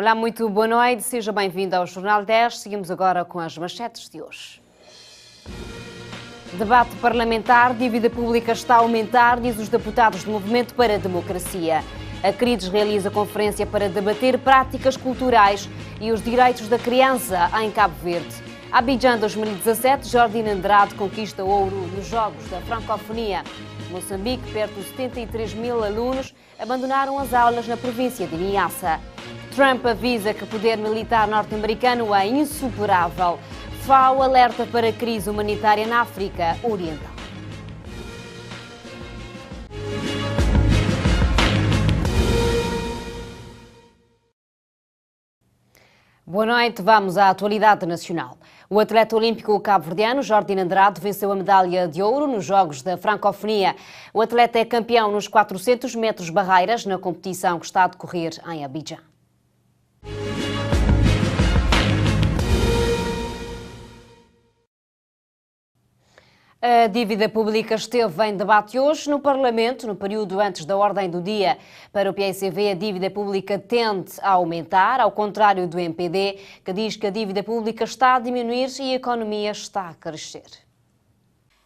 Olá, muito boa noite, seja bem-vindo ao Jornal 10. Seguimos agora com as manchetes de hoje. Debate parlamentar, dívida pública está a aumentar, diz os deputados do Movimento para a Democracia. A CRIDES realiza conferência para debater práticas culturais e os direitos da criança em Cabo Verde. Abidjan 2017, Jordina Andrade conquista ouro nos Jogos da Francofonia. Moçambique, perto de 73 mil alunos abandonaram as aulas na província de Niassa. Trump avisa que o poder militar norte-americano é insuperável. FAO alerta para a crise humanitária na África Oriental. Boa noite, vamos à atualidade nacional. O atleta olímpico cabo-verdiano Jordina Andrade venceu a medalha de ouro nos Jogos da Francofonia. O atleta é campeão nos 400 metros barreiras na competição que está a decorrer em Abidjan. A dívida pública esteve em debate hoje no Parlamento, no período antes da ordem do dia. Para o PSV, a dívida pública tende a aumentar, ao contrário do MPD, que diz que a dívida pública está a diminuir e a economia está a crescer.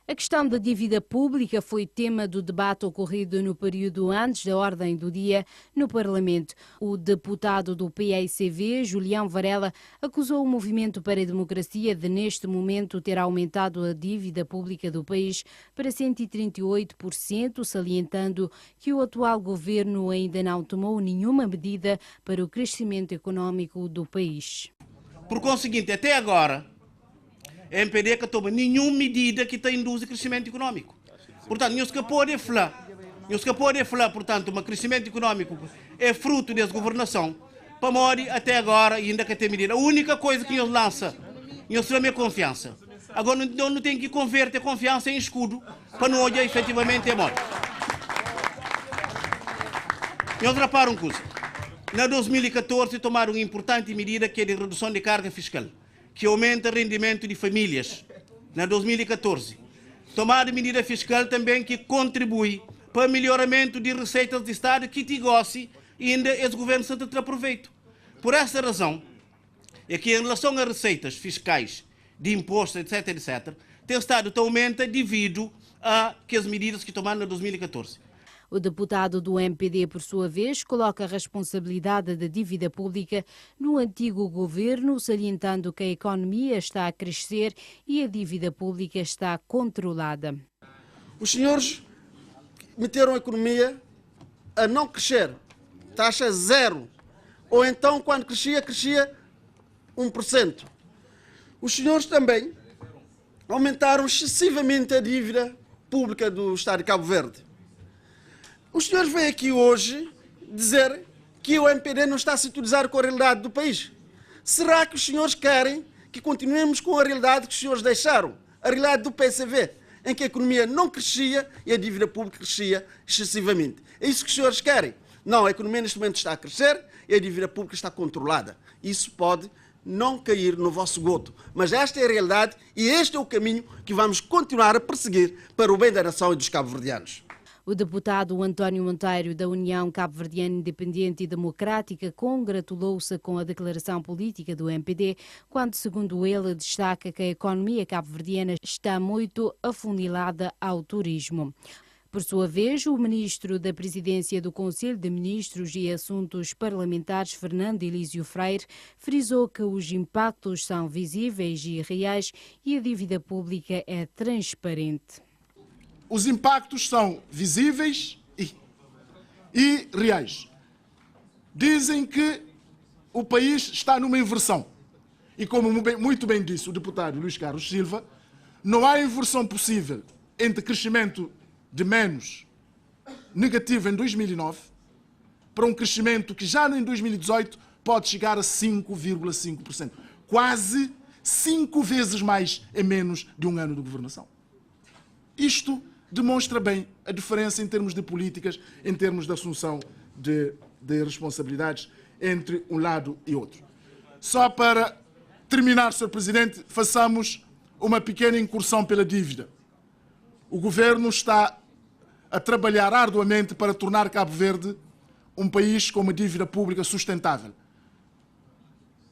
A questão da dívida pública foi tema do debate ocorrido no período antes da ordem do dia no Parlamento. O deputado do PAICV, Julião Varela, acusou o Movimento para a Democracia de, neste momento, ter aumentado a dívida pública do país para 138%, salientando que o atual governo ainda não tomou nenhuma medida para o crescimento econômico do país. Por conseguinte, até agora, a MPD que toma nenhuma medida que induz crescimento econômico. Portanto, não se pode falar, portanto, um crescimento econômico é fruto dessa governação. Para morrer até agora, ainda que tem medida. A única coisa que nos lança, nos chama é confiança. Agora, não tem que converter confiança em escudo para não olhar efetivamente a morte. Nós reparam uma coisa. Na 2014, tomaram uma importante medida que é de redução de carga fiscal, que aumenta o rendimento de famílias, na 2014. Tomar medida fiscal também que contribui para o melhoramento de receitas do Estado que tigose e ainda esse governo se tira proveito. Por essa razão, é que em relação a receitas fiscais, de impostos, etc., tem estado a aumenta devido a que as medidas que tomaram na 2014. O deputado do MPD, por sua vez, coloca a responsabilidade da dívida pública no antigo governo, salientando que a economia está a crescer e a dívida pública está controlada. Os senhores meteram a economia a não crescer, taxa zero, ou então quando crescia 1%. Os senhores também aumentaram excessivamente a dívida pública do Estado de Cabo Verde. Os senhores vêm aqui hoje dizer que o MPD não está a sintonizar com a realidade do país. Será que os senhores querem que continuemos com a realidade que os senhores deixaram? A realidade do PSV, em que a economia não crescia e a dívida pública crescia excessivamente. É isso que os senhores querem? Não, a economia neste momento está a crescer e a dívida pública está controlada. Isso pode não cair no vosso goto. Mas esta é a realidade e este é o caminho que vamos continuar a perseguir para o bem da nação e dos cabo-verdianos. O deputado António Monteiro, da União Cabo-Verdiana Independente e Democrática, congratulou-se com a declaração política do MPD, quando, segundo ele, destaca que a economia cabo-verdiana está muito afunilada ao turismo. Por sua vez, o ministro da Presidência do Conselho de Ministros e Assuntos Parlamentares, Fernando Elísio Freire, frisou que os impactos são visíveis e reais e a dívida pública é transparente. Os impactos são visíveis e reais. Dizem que o país está numa inversão. E como muito bem disse o deputado Luís Carlos Silva, não há inversão possível entre crescimento de menos negativo em 2009 para um crescimento que já em 2018 pode chegar a 5,5%. Quase 5 vezes mais em menos de um ano de governação. Isto demonstra bem a diferença em termos de políticas, em termos de assunção de responsabilidades entre um lado e outro. Só para terminar, Sr. Presidente, façamos uma pequena incursão pela dívida. O Governo está a trabalhar arduamente para tornar Cabo Verde um país com uma dívida pública sustentável.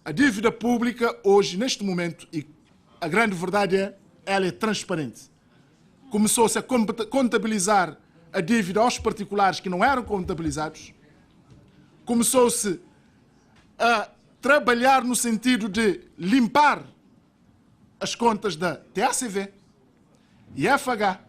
A dívida pública hoje, neste momento, e a grande verdade é, ela é transparente. Começou-se a contabilizar a dívida aos particulares que não eram contabilizados. Começou-se a trabalhar no sentido de limpar as contas da TACV, IFH,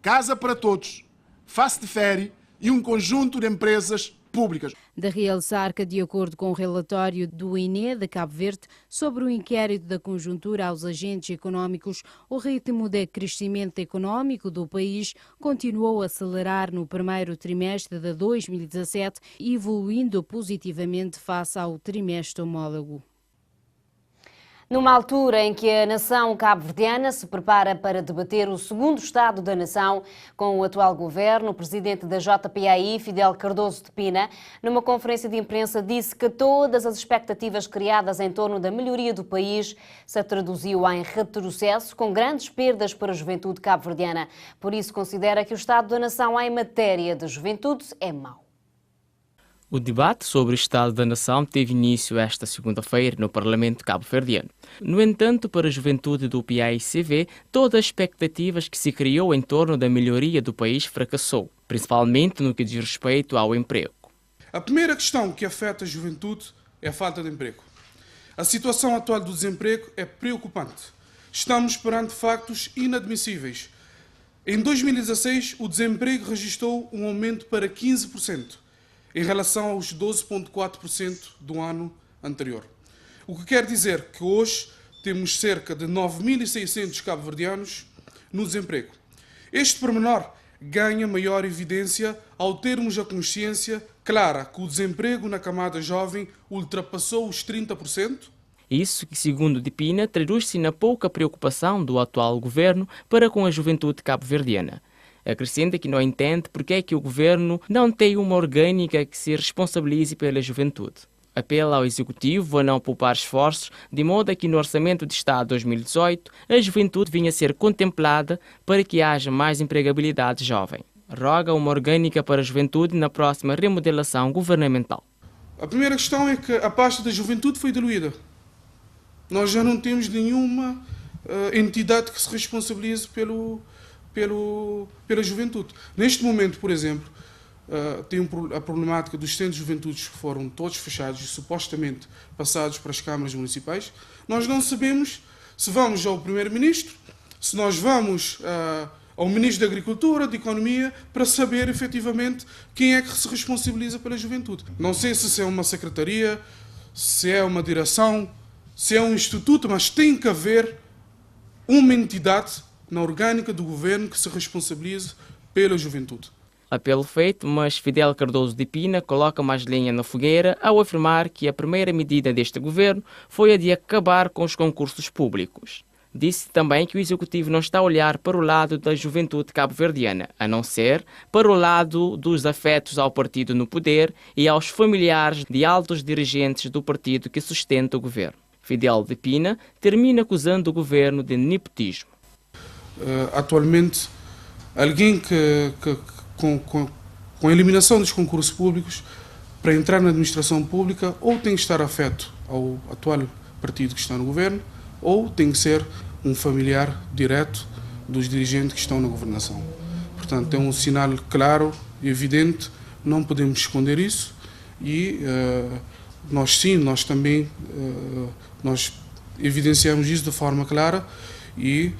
Casa para Todos, Face de Ferry e um conjunto de empresas públicas. De realçar que, de acordo com o relatório do INE de Cabo Verde sobre o inquérito da conjuntura aos agentes económicos, o ritmo de crescimento económico do país continuou a acelerar no primeiro trimestre de 2017, evoluindo positivamente face ao trimestre homólogo. Numa altura em que a nação cabo-verdiana se prepara para debater o segundo Estado da Nação com o atual governo, o presidente da JPAI, Fidel Cardoso de Pina, numa conferência de imprensa disse que todas as expectativas criadas em torno da melhoria do país se traduziu em retrocesso, com grandes perdas para a juventude cabo-verdiana. Por isso considera que o Estado da Nação em matéria de juventude é mau. O debate sobre o Estado da Nação teve início esta segunda-feira no Parlamento cabo-verdiano. No entanto, para a juventude do PAICV, todas as expectativas que se criou em torno da melhoria do país fracassou, principalmente no que diz respeito ao emprego. A primeira questão que afeta a juventude é a falta de emprego. A situação atual do desemprego é preocupante. Estamos perante factos inadmissíveis. Em 2016, o desemprego registrou um aumento para 15%. Em relação aos 12,4% do ano anterior. O que quer dizer que hoje temos cerca de 9.600 cabo-verdianos no desemprego. Este pormenor ganha maior evidência ao termos a consciência clara que o desemprego na camada jovem ultrapassou os 30%. Isso que, segundo de Pina, traduz-se na pouca preocupação do atual governo para com a juventude cabo-verdiana. Acrescenta que não entende porque é que o governo não tem uma orgânica que se responsabilize pela juventude. Apela ao Executivo a não poupar esforços, de modo a que no Orçamento de Estado 2018 a juventude venha a ser contemplada para que haja mais empregabilidade jovem. Roga uma orgânica para a juventude na próxima remodelação governamental. A primeira questão é que a pasta da juventude foi diluída. Nós já não temos nenhuma entidade que se responsabilize pela juventude. Neste momento, por exemplo, tem a problemática dos centros de juventude que foram todos fechados e supostamente passados para as câmaras municipais. Nós não sabemos se vamos ao primeiro-ministro, se nós vamos ao ministro da Agricultura, de Economia, para saber efetivamente quem é que se responsabiliza pela juventude. Não sei se é uma secretaria, se é uma direção, se é um instituto, mas tem que haver uma entidade na orgânica do governo que se responsabilize pela juventude. Apelo feito, mas Fidel Cardoso de Pina coloca mais lenha na fogueira ao afirmar que a primeira medida deste governo foi a de acabar com os concursos públicos. Disse também que o Executivo não está a olhar para o lado da juventude cabo-verdiana, a não ser para o lado dos afetos ao partido no poder e aos familiares de altos dirigentes do partido que sustenta o governo. Fidel de Pina termina acusando o governo de nepotismo. Atualmente, alguém com a eliminação dos concursos públicos, para entrar na administração pública, ou tem que estar afeto ao atual partido que está no governo, ou tem que ser um familiar direto dos dirigentes que estão na governação. Portanto, é um sinal claro e evidente, não podemos esconder isso, e nós também evidenciamos isso de forma clara. E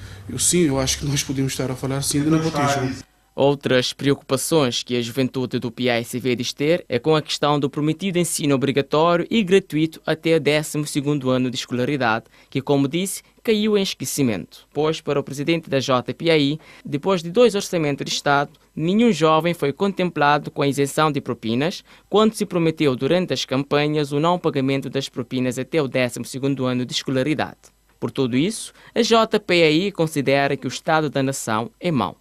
eu acho que nós podemos estar a falar sim de nepotismo. Outras preocupações que a juventude do PAICV diz ter é com a questão do prometido ensino obrigatório e gratuito até o 12º ano de escolaridade, que, como disse, caiu em esquecimento. Pois, para o presidente da JPAI, depois de 2 orçamentos de Estado, nenhum jovem foi contemplado com a isenção de propinas, quando se prometeu durante as campanhas o não pagamento das propinas até o 12º ano de escolaridade. Por tudo isso, a JPAI considera que o Estado da Nação é mau.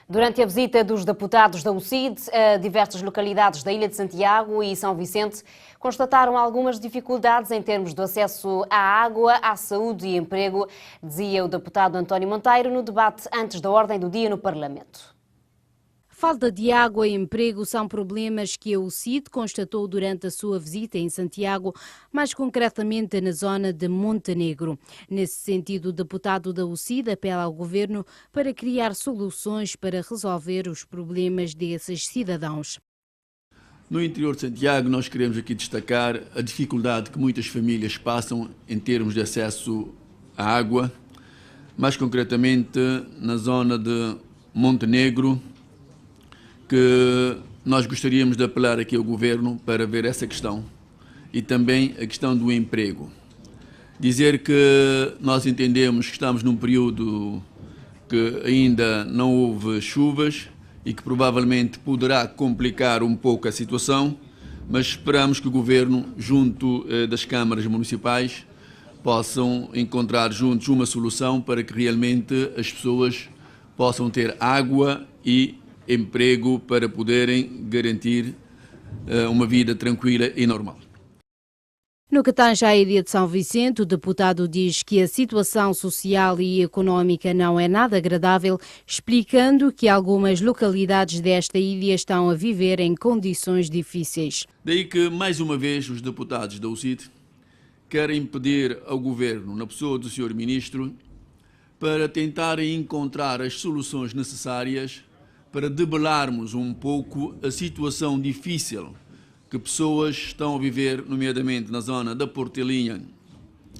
Durante a visita dos deputados da UCID a diversas localidades da Ilha de Santiago e São Vicente, constataram algumas dificuldades em termos do acesso à água, à saúde e emprego, dizia o deputado António Monteiro no debate antes da ordem do dia no Parlamento. Falta de água e emprego são problemas que a UCID constatou durante a sua visita em Santiago, mais concretamente na zona de Montenegro. Nesse sentido, o deputado da UCID apela ao governo para criar soluções para resolver os problemas desses cidadãos. No interior de Santiago, nós queremos aqui destacar a dificuldade que muitas famílias passam em termos de acesso à água, mais concretamente na zona de Montenegro, que nós gostaríamos de apelar aqui ao governo para ver essa questão e também a questão do emprego. Dizer que nós entendemos que estamos num período que ainda não houve chuvas e que provavelmente poderá complicar um pouco a situação, mas esperamos que o governo, junto das câmaras municipais, possam encontrar juntos uma solução para que realmente as pessoas possam ter água e emprego para poderem garantir uma vida tranquila e normal. No que tange à ilha de São Vicente, o deputado diz que a situação social e económica não é nada agradável, explicando que algumas localidades desta ilha estão a viver em condições difíceis. Daí que, mais uma vez, os deputados da UCID querem pedir ao governo, na pessoa do Sr. Ministro, para tentarem encontrar as soluções necessárias para debelarmos um pouco a situação difícil que pessoas estão a viver, nomeadamente na zona da Portelinha,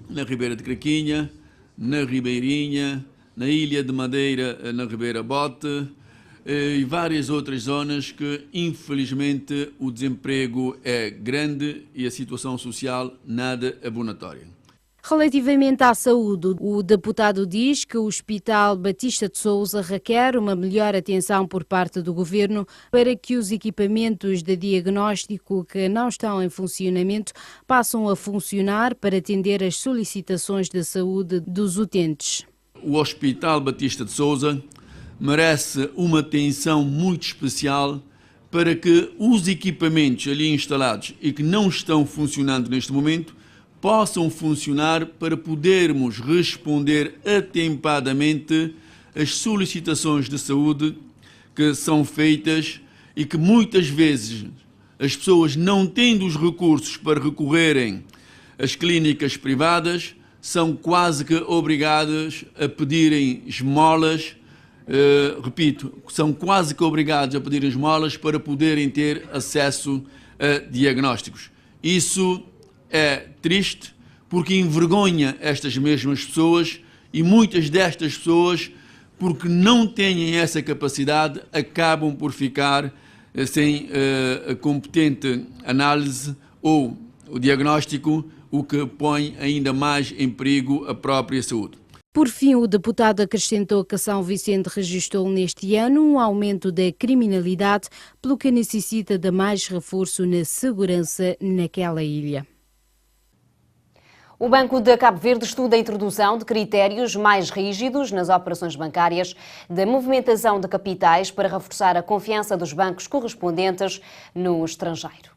na Ribeira de Craquinha, na Ribeirinha, na Ilha de Madeira, na Ribeira Bote e várias outras zonas que, infelizmente, o desemprego é grande e a situação social nada abonatória. Relativamente à saúde, o deputado diz que o Hospital Batista de Sousa requer uma melhor atenção por parte do governo para que os equipamentos de diagnóstico que não estão em funcionamento passem a funcionar para atender às solicitações de saúde dos utentes. O Hospital Batista de Sousa merece uma atenção muito especial para que os equipamentos ali instalados e que não estão funcionando neste momento possam funcionar para podermos responder atempadamente às solicitações de saúde que são feitas e que muitas vezes as pessoas, não tendo os recursos para recorrerem às clínicas privadas, são quase que obrigadas a pedirem esmolas, são quase que obrigados a pedir esmolas para poderem ter acesso a diagnósticos. Isso é triste porque envergonha estas mesmas pessoas e muitas destas pessoas, porque não têm essa capacidade, acabam por ficar sem a competente análise ou o diagnóstico, o que põe ainda mais em perigo a própria saúde. Por fim, o deputado acrescentou que São Vicente registrou neste ano um aumento da criminalidade, pelo que necessita de mais reforço na segurança naquela ilha. O Banco de Cabo Verde estuda a introdução de critérios mais rígidos nas operações bancárias da movimentação de capitais para reforçar a confiança dos bancos correspondentes no estrangeiro.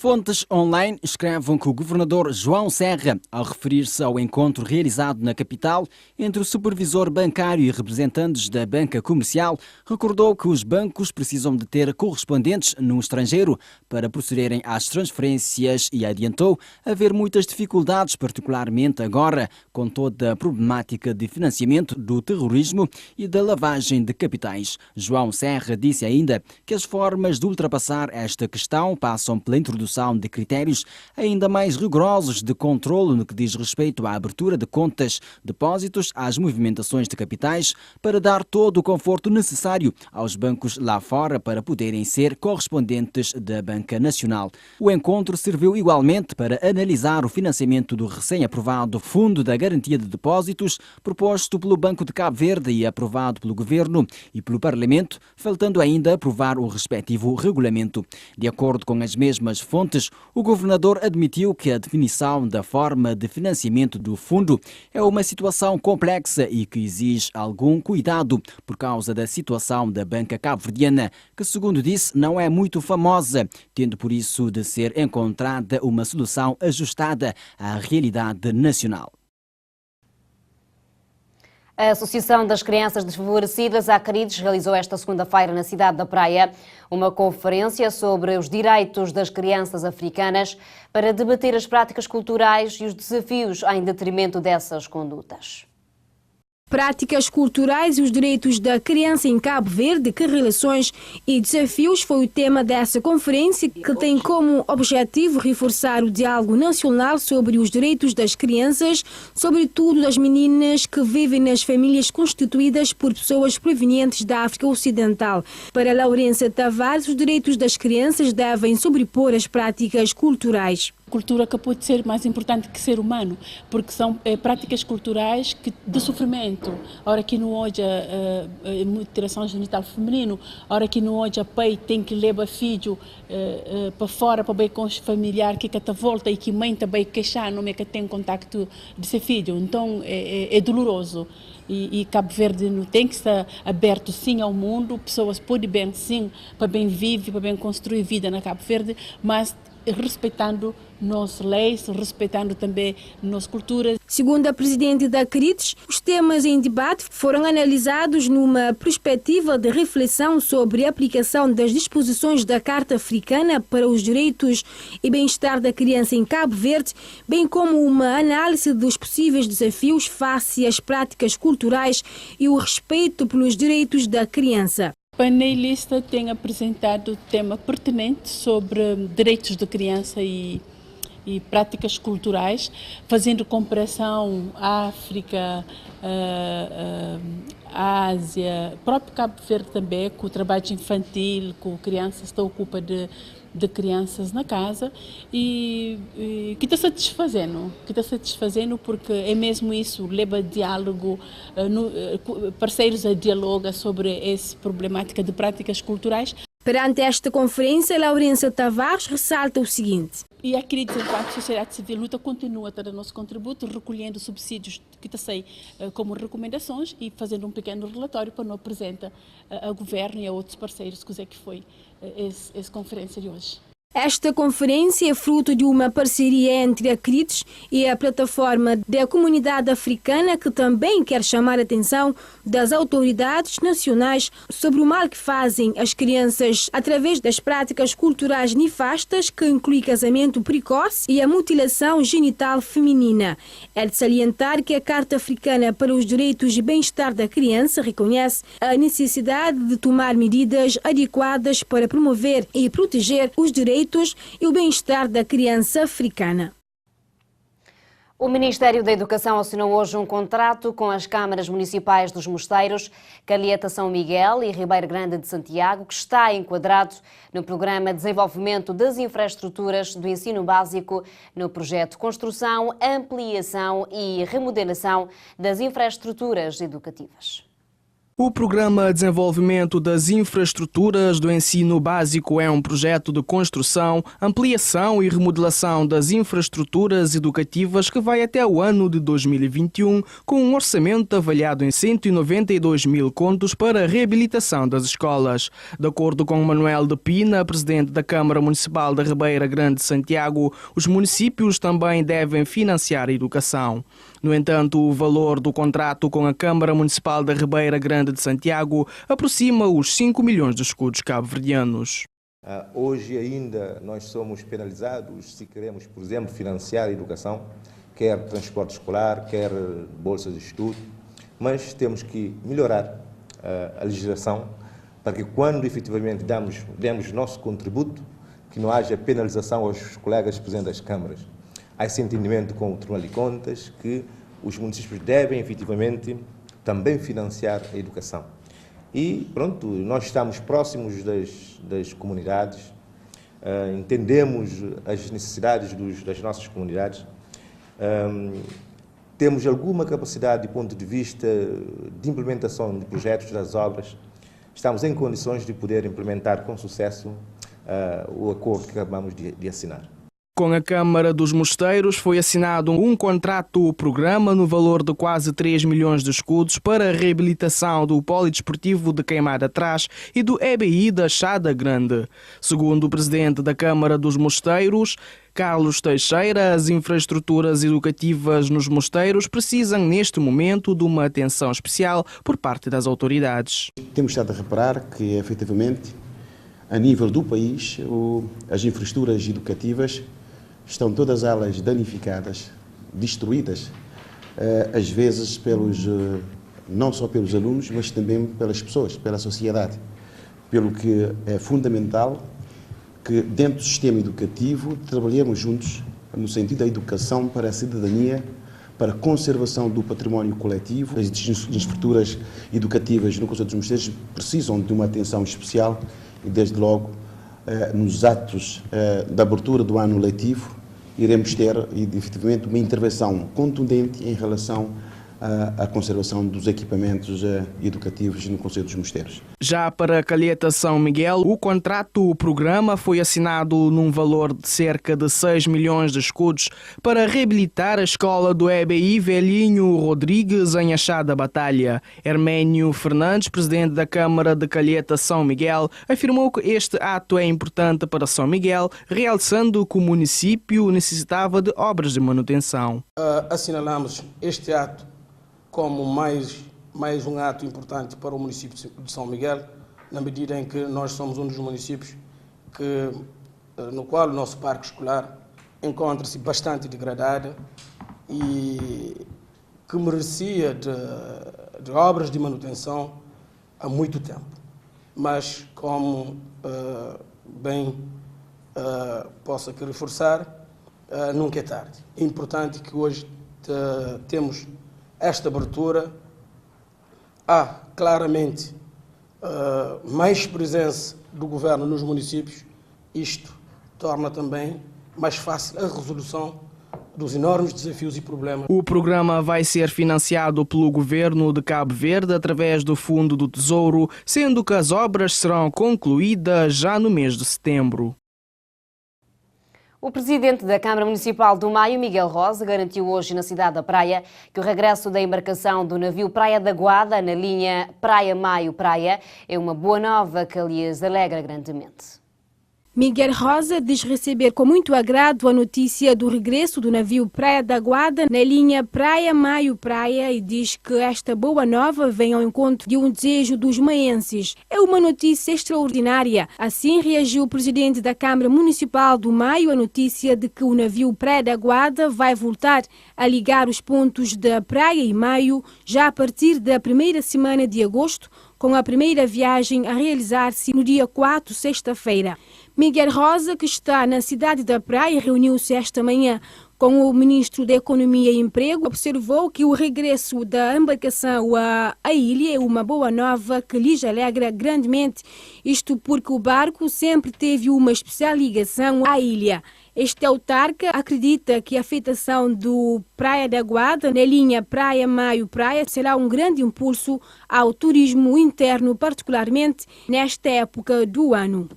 Fontes online escrevem que o governador João Serra, ao referir-se ao encontro realizado na capital entre o supervisor bancário e representantes da banca comercial, recordou que os bancos precisam de ter correspondentes no estrangeiro para procederem às transferências e adiantou haver muitas dificuldades, particularmente agora, com toda a problemática de financiamento do terrorismo e da lavagem de capitais. João Serra disse ainda que as formas de ultrapassar esta questão passam pela introdução de critérios ainda mais rigorosos de controlo no que diz respeito à abertura de contas, depósitos, às movimentações de capitais, para dar todo o conforto necessário aos bancos lá fora para poderem ser correspondentes da Banca Nacional. O encontro serviu igualmente para analisar o financiamento do recém-aprovado Fundo da Garantia de Depósitos, proposto pelo Banco de Cabo Verde e aprovado pelo Governo e pelo Parlamento, faltando ainda aprovar o respectivo regulamento. De acordo com as mesmas fontes, o governador admitiu que a definição da forma de financiamento do fundo é uma situação complexa e que exige algum cuidado por causa da situação da banca cabo-verdiana, que, segundo disse, não é muito famosa, tendo por isso de ser encontrada uma solução ajustada à realidade nacional. A Associação das Crianças Desfavorecidas, a Acrides, realizou esta segunda-feira na cidade da Praia uma conferência sobre os direitos das crianças africanas para debater as práticas culturais e os desafios em detrimento dessas condutas. Práticas culturais e os direitos da criança em Cabo Verde, que relações e desafios foi o tema dessa conferência, que tem como objetivo reforçar o diálogo nacional sobre os direitos das crianças, sobretudo das meninas que vivem nas famílias constituídas por pessoas provenientes da África Ocidental. Para Laurência Tavares, os direitos das crianças devem sobrepor as práticas culturais. Cultura que pode ser mais importante que ser humano, porque são práticas culturais de sofrimento. Ora que não hoje mutilação genital feminino, ora que não hoje a pai tem que levar filho para fora para bem com os familiares que está volta e que mãe também queixar não é que tem contacto de seu filho. Então é doloroso. E Cabo Verde não tem que estar aberto sim ao mundo, pessoas podem bem sim para bem viver, para bem construir vida na Cabo Verde, mas respeitando nossas leis, respeitando também nossas culturas. Segundo a presidente da Acrides, os temas em debate foram analisados numa perspectiva de reflexão sobre a aplicação das disposições da Carta Africana para os direitos e bem-estar da criança em Cabo Verde, bem como uma análise dos possíveis desafios face às práticas culturais e o respeito pelos direitos da criança. O painelista tem apresentado tema pertinente sobre direitos da criança e práticas culturais, fazendo comparação África, Ásia, próprio Cabo Verde também, com o trabalho infantil, com crianças, está ocupa de crianças na casa e que está satisfazendo porque é mesmo isso, leva diálogo, parceiros a dialogar sobre essa problemática de práticas culturais. Perante esta conferência, Laurência Tavares ressalta o seguinte. E a Acrides, enquanto sociedade civil, luta continua a dar o nosso contributo, recolhendo subsídios que está aí como recomendações e fazendo um pequeno relatório para não apresentar ao governo e a outros parceiros que foi essa conferência de hoje. Esta conferência é fruto de uma parceria entre a Acrides e a plataforma da comunidade africana, que também quer chamar a atenção das autoridades nacionais sobre o mal que fazem as crianças através das práticas culturais nefastas, que inclui casamento precoce e a mutilação genital feminina. É de salientar que a Carta Africana para os Direitos e Bem-Estar da Criança reconhece a necessidade de tomar medidas adequadas para promover e proteger os direitos e o bem-estar da criança africana. O Ministério da Educação assinou hoje um contrato com as câmaras municipais dos Mosteiros, Calheta São Miguel e Ribeira Grande de Santiago, que está enquadrado no Programa de Desenvolvimento das Infraestruturas do Ensino Básico, no projeto Construção, Ampliação e Remodelação das Infraestruturas Educativas. O Programa de Desenvolvimento das Infraestruturas do Ensino Básico é um projeto de construção, ampliação e remodelação das infraestruturas educativas que vai até o ano de 2021, com um orçamento avaliado em 192 mil contos para a reabilitação das escolas. De acordo com Manuel de Pina, presidente da Câmara Municipal da Ribeira Grande de Santiago, os municípios também devem financiar a educação. No entanto, o valor do contrato com a Câmara Municipal da Ribeira Grande de Santiago aproxima os 5 milhões de escudos cabo-verdianos. Hoje ainda nós somos penalizados se queremos, por exemplo, financiar a educação, quer transporte escolar, quer bolsas de estudo, mas temos que melhorar a legislação para que quando efetivamente demos nosso contributo, que não haja penalização aos colegas presentes das câmaras. Há esse entendimento com o Tribunal de Contas que os municípios devem efetivamente também financiar a educação. E pronto, nós estamos próximos das comunidades, entendemos as necessidades das nossas comunidades, temos alguma capacidade do ponto de vista de implementação de projetos das obras, estamos em condições de poder implementar com sucesso o acordo que acabamos de assinar. Com a Câmara dos Mosteiros foi assinado um contrato-programa no valor de quase 3 milhões de escudos para a reabilitação do Polidesportivo de Queimada Atrás e do EBI da Chada Grande. Segundo o presidente da Câmara dos Mosteiros, Carlos Teixeira, as infraestruturas educativas nos mosteiros precisam neste momento de uma atenção especial por parte das autoridades. Temos estado a reparar que, efetivamente, a nível do país, as infraestruturas educativas estão todas elas danificadas, destruídas, às vezes não só pelos alunos, mas também pelas pessoas, pela sociedade. Pelo que é fundamental que dentro do sistema educativo trabalhemos juntos no sentido da educação para a cidadania, para a conservação do património coletivo. As infraestruturas educativas no Conselho dos Mosteiros precisam de uma atenção especial e, desde logo, nos atos da abertura do ano letivo, iremos ter, efetivamente, uma intervenção contundente em relação à conservação dos equipamentos educativos no Conselho dos Mosteiros. Já para Calheta São Miguel, o contrato-programa foi assinado num valor de cerca de 6 milhões de escudos para reabilitar a escola do EBI Velhinho Rodrigues em Achada Batalha. Herménio Fernandes, presidente da Câmara de Calheta São Miguel, afirmou que este ato é importante para São Miguel, realçando que o município necessitava de obras de manutenção. Assinalamos este ato como mais um ato importante para o município de São Miguel, na medida em que nós somos um dos municípios no qual o nosso parque escolar encontra-se bastante degradado e que merecia de obras de manutenção há muito tempo. Mas, como posso aqui reforçar, nunca é tarde. É importante que hoje temos esta abertura. Há claramente mais presença do governo nos municípios. Isto torna também mais fácil a resolução dos enormes desafios e problemas. O programa vai ser financiado pelo governo de Cabo Verde através do Fundo do Tesouro, sendo que as obras serão concluídas já no mês de setembro. O presidente da Câmara Municipal do Maio, Miguel Rosa, garantiu hoje na cidade da Praia que o regresso da embarcação do navio Praia da Guada na linha Praia-Maio-Praia é uma boa nova que lhes alegra grandemente. Miguel Rosa diz receber com muito agrado a notícia do regresso do navio Praia da Guada na linha Praia-Maio-Praia e diz que esta boa nova vem ao encontro de um desejo dos maenses. É uma notícia extraordinária. Assim reagiu o presidente da Câmara Municipal do Maio à notícia de que o navio Praia da Guada vai voltar a ligar os pontos da Praia e Maio já a partir da primeira semana de agosto, com a primeira viagem a realizar-se no dia 4, sexta-feira. Miguel Rosa, que está na cidade da Praia, reuniu-se esta manhã com o ministro da Economia e Emprego, observou que o regresso da embarcação à ilha é uma boa nova que lhes alegra grandemente, isto porque o barco sempre teve uma especial ligação à ilha. Este autarca acredita que a afetação do Praia da Guada na linha Praia-Maio-Praia será um grande impulso ao turismo interno, particularmente nesta época do ano.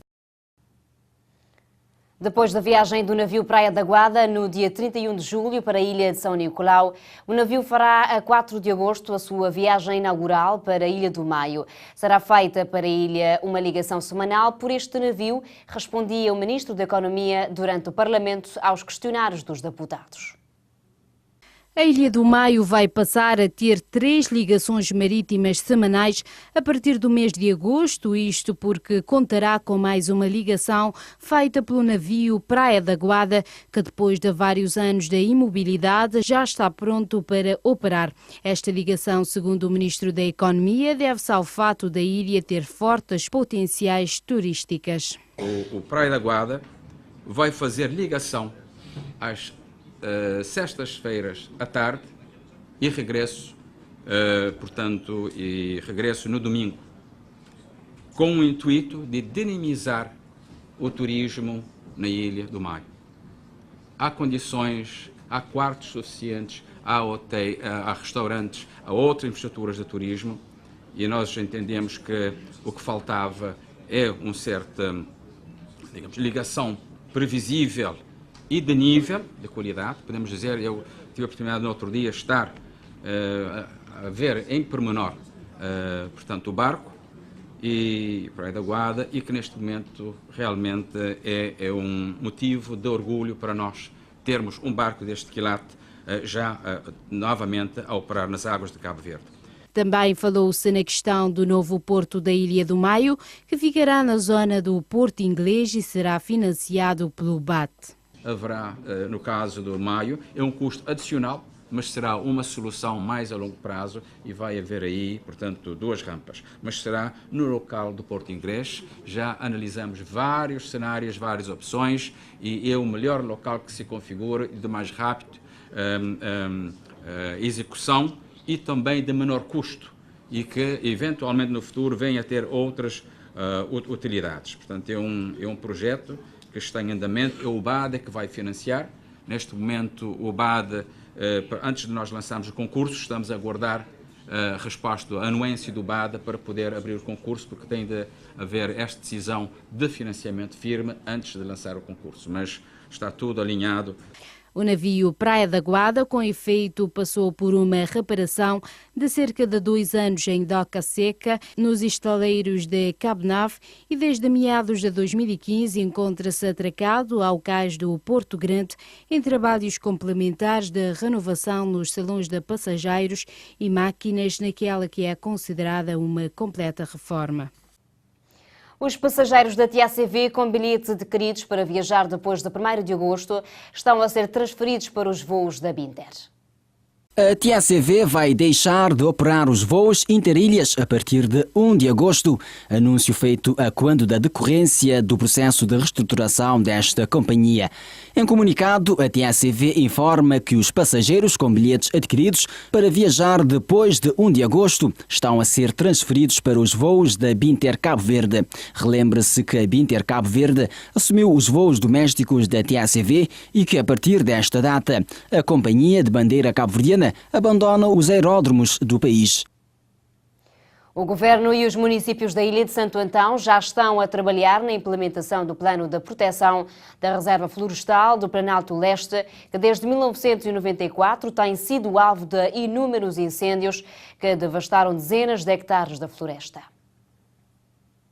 Depois da viagem do navio Praia da Guada, no dia 31 de julho, para a ilha de São Nicolau, o navio fará a 4 de agosto a sua viagem inaugural para a Ilha do Maio. Será feita para a ilha uma ligação semanal por este navio, respondia o Ministro da Economia durante o Parlamento aos questionários dos deputados. A Ilha do Maio vai passar a ter 3 ligações marítimas semanais a partir do mês de agosto, isto porque contará com mais uma ligação feita pelo navio Praia da Guada, que depois de vários anos de imobilidade já está pronto para operar. Esta ligação, segundo o Ministro da Economia, deve-se ao fato da ilha ter fortes potenciais turísticas. O Praia da Guada vai fazer ligação às sextas-feiras à tarde e regresso, regresso no domingo, com o intuito de dinamizar o turismo na Ilha do Maio. Há condições, há quartos suficientes, há hotéis, há restaurantes, há outras infraestruturas de turismo e nós entendemos que o que faltava é uma certa, digamos, ligação previsível e de nível, de qualidade. Podemos dizer, eu tive a oportunidade no outro dia de estar a ver em pormenor, portanto, o barco e Praia da Guarda, e que neste momento realmente é um motivo de orgulho para nós termos um barco deste quilate novamente a operar nas águas de Cabo Verde. Também falou-se na questão do novo porto da Ilha do Maio, que ficará na zona do Porto Inglês e será financiado pelo BAT. Haverá, no caso do Maio, é um custo adicional, mas será uma solução mais a longo prazo e vai haver aí, portanto, 2 rampas. Mas será no local do Porto Inglês. Já analisamos vários cenários, várias opções e é o melhor local que se configura e de mais rápido execução e também de menor custo e que, eventualmente, no futuro venha a ter outras utilidades. Portanto, é um projeto que está em andamento, é o BAD que vai financiar. Neste momento, o BAD, antes de nós lançarmos o concurso, estamos a aguardar a resposta, a anuência do BAD para poder abrir o concurso, porque tem de haver esta decisão de financiamento firme antes de lançar o concurso, mas está tudo alinhado. O navio Praia da Guarda, com efeito, passou por uma reparação de cerca de 2 anos em doca seca nos estaleiros de Cabo Nave e desde meados de 2015 encontra-se atracado ao cais do Porto Grande em trabalhos complementares de renovação nos salões de passageiros e máquinas naquela que é considerada uma completa reforma. Os passageiros da TACV com bilhetes adquiridos para viajar depois de 1º de agosto estão a ser transferidos para os voos da Binter. A TACV vai deixar de operar os voos interilhas a partir de 1 de agosto, anúncio feito a quando da decorrência do processo de reestruturação desta companhia. Em comunicado, a TACV informa que os passageiros com bilhetes adquiridos para viajar depois de 1 de agosto estão a ser transferidos para os voos da Binter Cabo Verde. Relembra-se que a Binter Cabo Verde assumiu os voos domésticos da TACV e que a partir desta data a companhia de bandeira cabo-verdiana abandona os aeródromos do país. O Governo e os municípios da Ilha de Santo Antão já estão a trabalhar na implementação do Plano de Proteção da Reserva Florestal do Planalto Leste, que desde 1994 tem sido alvo de inúmeros incêndios que devastaram dezenas de hectares da floresta.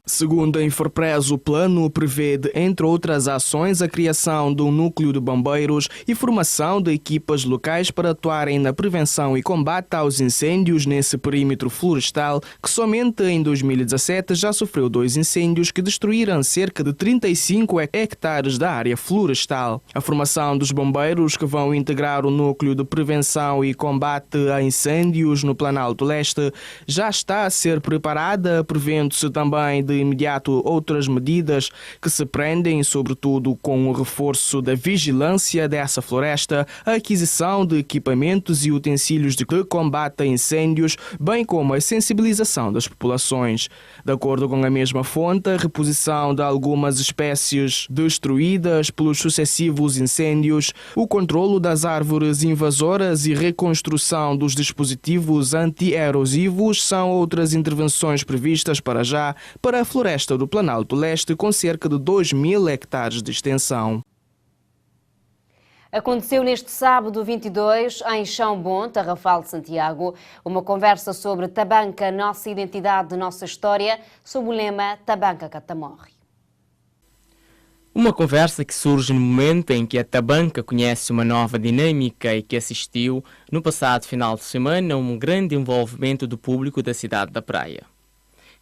Segundo a Infopress, o plano prevê, entre outras ações, a criação de um núcleo de bombeiros e formação de equipas locais para atuarem na prevenção e combate aos incêndios nesse perímetro florestal, que somente em 2017 já sofreu 2 incêndios que destruíram cerca de 35 hectares da área florestal. A formação dos bombeiros, que vão integrar o núcleo de prevenção e combate a incêndios no Planalto Leste, já está a ser preparada, prevendo-se também de imediato outras medidas que se prendem, sobretudo, com o reforço da vigilância dessa floresta, a aquisição de equipamentos e utensílios de combate a incêndios, bem como a sensibilização das populações. De acordo com a mesma fonte, a reposição de algumas espécies destruídas pelos sucessivos incêndios, o controlo das árvores invasoras e reconstrução dos dispositivos anti-erosivos são outras intervenções previstas para já para a floresta do Planalto Leste, com cerca de 2.000 hectares de extensão. Aconteceu neste sábado 22, em Chão Bom, Tarrafal de Santiago, uma conversa sobre Tabanca, nossa identidade, nossa história, sob o lema Tabanca Catamorre. Uma conversa que surge no momento em que a Tabanca conhece uma nova dinâmica e que assistiu, no passado final de semana, a um grande envolvimento do público da cidade da Praia.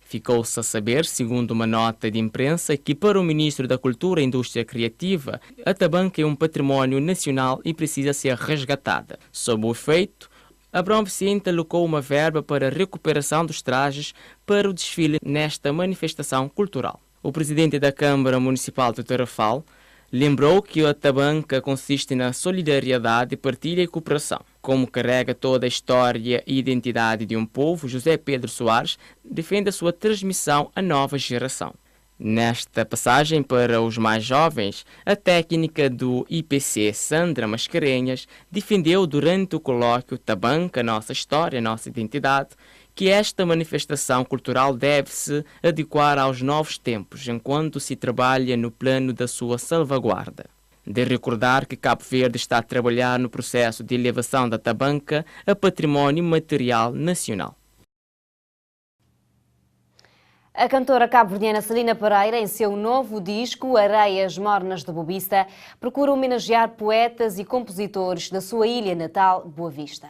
Ficou-se a saber, segundo uma nota de imprensa, que para o Ministro da Cultura e Indústria Criativa, a Tabanca é um património nacional e precisa ser resgatada. Sob o efeito, Abrão Vicente alocou uma verba para a recuperação dos trajes para o desfile nesta manifestação cultural. O presidente da Câmara Municipal de Tarrafal lembrou que a Tabanca consiste na solidariedade, partilha e cooperação. Como carrega toda a história e identidade de um povo, José Pedro Soares defende a sua transmissão à nova geração. Nesta passagem para os mais jovens, a técnica do IPC, Sandra Mascarenhas, defendeu durante o colóquio Tabanca, nossa história, nossa identidade, que esta manifestação cultural deve-se adequar aos novos tempos, enquanto se trabalha no plano da sua salvaguarda. De recordar que Cabo Verde está a trabalhar no processo de elevação da Tabanca a património material nacional. A cantora cabo-verdiana Celina Pereira, em seu novo disco, Areias Mornas de Bobista, procura homenagear poetas e compositores da sua ilha natal, Boa Vista.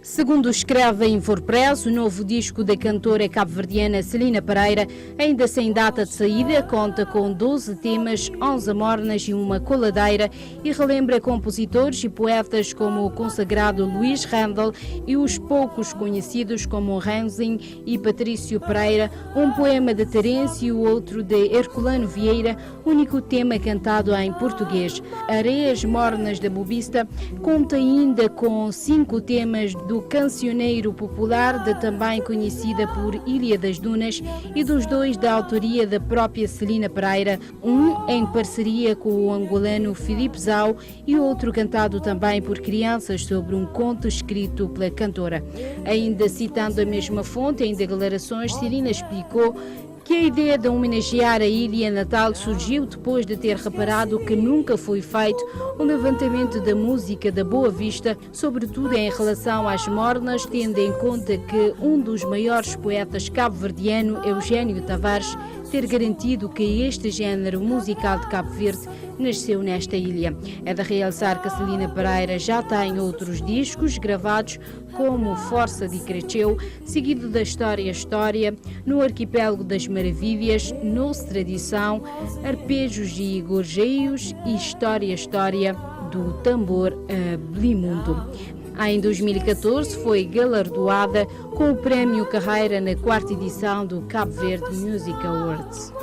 Segundo escreve a Infopress, o novo disco da cantora cabo-verdiana Celina Pereira, ainda sem data de saída, conta com 12 temas, 11 mornas e uma coladeira e relembra compositores e poetas como o consagrado Luís Randall e os poucos conhecidos como Renzing e Patrício Pereira, um poema de Terence e o outro de Herculano Vieira, único tema cantado em português. Areias Mornas da Bobista conta ainda com 5 temas do cancioneiro popular, também conhecida por Ilha das Dunas, e dos 2 da autoria da própria Celina Pereira, um em parceria com o angolano Filipe Zau e outro cantado também por crianças sobre um conto escrito pela cantora. Ainda citando a mesma fonte, em declarações, Celina explicou que a ideia de homenagear a ilha natal surgiu depois de ter reparado que nunca foi feito um levantamento da música da Boa Vista, sobretudo em relação às mornas, tendo em conta que um dos maiores poetas cabo-verdiano, Eugênio Tavares, ter garantido que este género musical de Cabo Verde nasceu nesta ilha. É de realçar que Celina Pereira já tem outros discos gravados, como Força de Cresceu, seguido da História, no Arquipélago das Maravilhas, Nossa Tradição, Arpejos e Gorjeios e História, do Tambor a Blimundo. Em 2014 foi galardoada com o Prémio Carreira na 4ª edição do Cabo Verde Music Awards.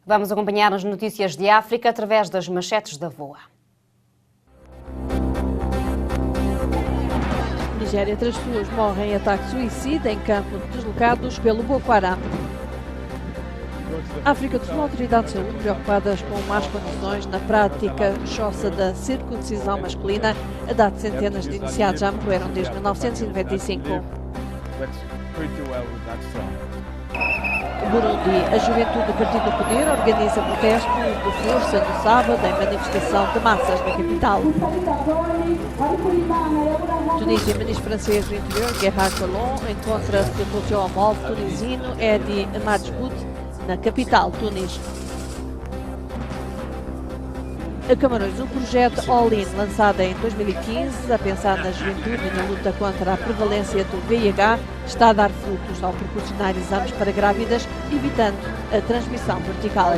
Vamos acompanhar as notícias de África através das manchetes da VOA. Nigéria, 3 pessoas morrem em ataque suicida em campos deslocados pelo Boko Haram. África do Sul, autoridades de saúde preocupadas com más condições na prática choça da circuncisão masculina. A data de centenas de iniciados já morreram desde 1995. Burundi, a juventude do Partido do Poder organiza protesto de força no sábado em manifestação de massas na capital. Tunísia, ministro francês do interior, Gerhard Collomb, encontra-se com o seu homólogo tunisino, Edi Majboud, na capital, Tunis. A Camarões, um projeto All-In, lançado em 2015, a pensar na juventude e na luta contra a prevalência do VIH, está a dar frutos ao proporcionar exames para grávidas, evitando a transmissão vertical.